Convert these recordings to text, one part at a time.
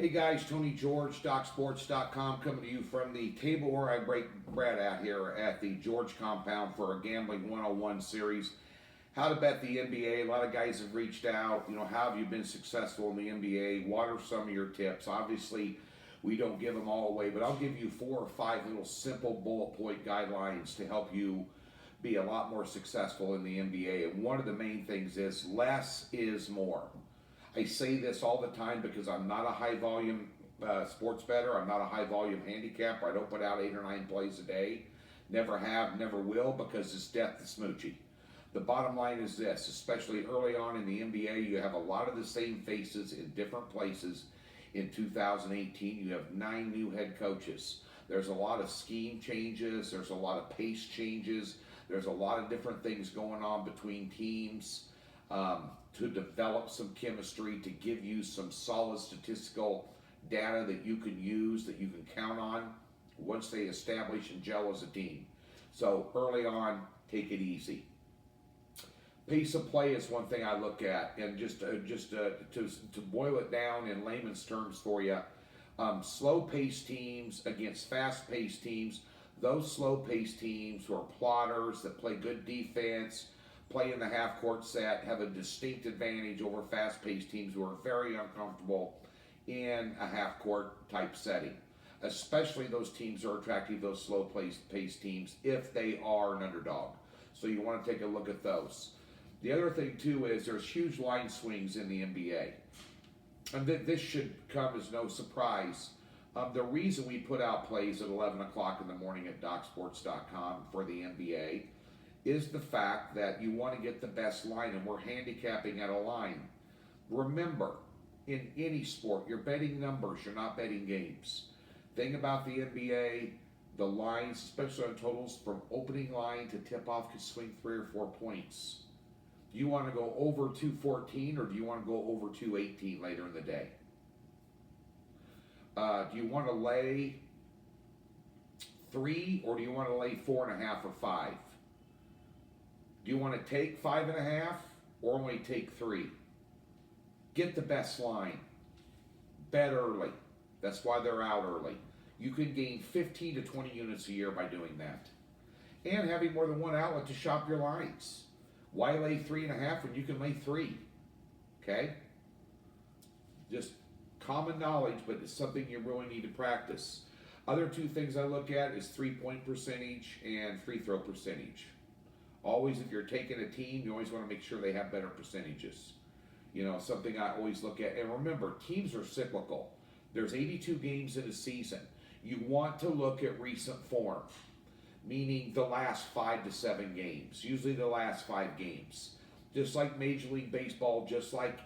Hey guys, Tony George, DocSports.com, coming to you from the table where I break bread out here at the George compound for a Gambling 101 series. How to bet the NBA. A lot of guys have reached out. How have you been successful in the NBA? What are some of your tips? Obviously, we don't give them all away, but I'll give you 4 or 5 little simple bullet point guidelines to help you be a lot more successful in the NBA. And one of the main things is less is more. I say this all the time because I'm not a high volume sports bettor. I'm not a high volume handicapper. I don't put out 8 or 9 plays a day. Never have, never will, because it's death to smoochy. The bottom line is this, especially early on in the NBA, you have a lot of the same faces in different places. In 2018, you have 9 new head coaches. There's a lot of scheme changes. There's a lot of pace changes. There's a lot of different things going on between teams. To develop some chemistry, to give you some solid statistical data that you can use, that you can count on once they establish and gel as a team. So early on, take it easy. Pace of play is one thing I look at, and just to boil it down in layman's terms for you, slow-paced teams against fast-paced teams. Those slow-paced teams who are plotters that play good defense, play in the half-court set, have a distinct advantage over fast-paced teams who are very uncomfortable in a half-court type setting. Especially those teams are attractive, those slow-paced teams, if they are an underdog. So you want to take a look at those. The other thing, too, is there's huge line swings in the NBA. And this should come as no surprise. The reason we put out plays at 11 o'clock in the morning at DocSports.com for the NBA is the fact that you want to get the best line, and we're handicapping at a line. Remember, in any sport, you're betting numbers, you're not betting games. Thing about the NBA, the lines, especially on totals, from opening line to tip-off can swing 3 or 4 points. Do you want to go over 214 or do you want to go over 218 later in the day? Do you want to lay 3 or do you want to lay 4.5 or 5? Do you want to take 5.5 or only take 3? Get the best line. Bet early. That's why they're out early. You can gain 15 to 20 units a year by doing that. And having more than one outlet to shop your lines. Why lay 3.5 when you can lay 3? Okay? Just common knowledge, but it's something you really need to practice. Other 2 things I look at is 3-point percentage and free throw percentage. Always, if you're taking a team, you always want to make sure they have better percentages. Something I always look at. And remember, teams are cyclical. There's 82 games in a season. You want to look at recent form, meaning the last 5 to 7 games, usually the last 5 games. Just like Major League Baseball, just like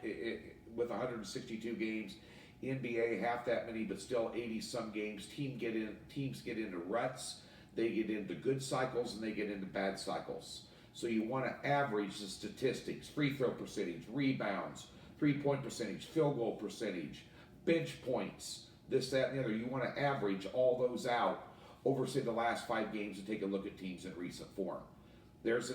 with 162 games, NBA half that many, but still 80-some games. Teams get into ruts. They get into good cycles and they get into bad cycles. So you want to average the statistics, free throw percentage, rebounds, 3-point percentage, field goal percentage, bench points, this, that, and the other. You want to average all those out over, say, the last 5 games and take a look at teams in recent form. There's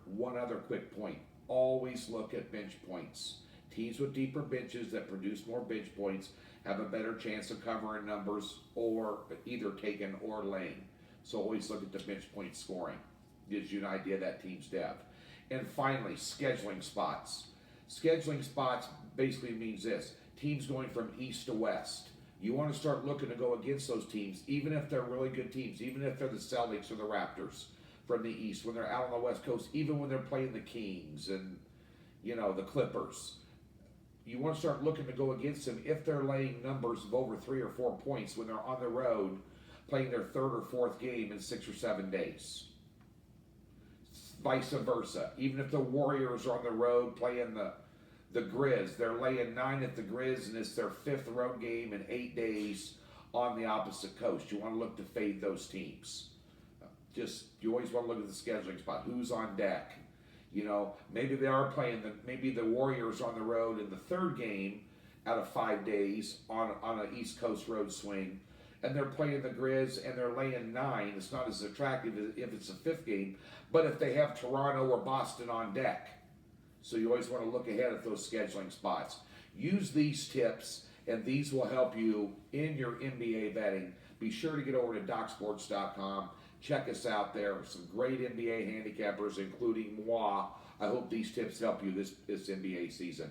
one other quick point. Always look at bench points. Teams with deeper benches that produce more bench points have a better chance of covering numbers or either taking or laying. So always look at the bench point scoring. Gives you an idea of that team's depth. And finally, scheduling spots. Scheduling spots basically means this. Teams going from east to west. You want to start looking to go against those teams, even if they're really good teams, even if they're the Celtics or the Raptors from the east, when they're out on the west coast, even when they're playing the Kings and, the Clippers. You want to start looking to go against them if they're laying numbers of over 3 or 4 points when they're on the road playing their 3rd or 4th game in 6 or 7 days. Vice versa. Even if the Warriors are on the road playing the Grizz, they're laying 9 at the Grizz and it's their 5th road game in 8 days on the opposite coast. You want to look to fade those teams. You always want to look at the scheduling spot. Who's on deck? Maybe they are maybe the Warriors on the road in the 3rd game out of 5 days on an East Coast road swing. And they're playing the Grizz and they're laying 9. It's not as attractive as if it's a 5th game, but if they have Toronto or Boston on deck. So you always want to look ahead at those scheduling spots. Use these tips and these will help you in your NBA betting. Be sure to get over to DocSports.com. Check us out there. Some great NBA handicappers, including moi. I hope these tips help you this NBA season.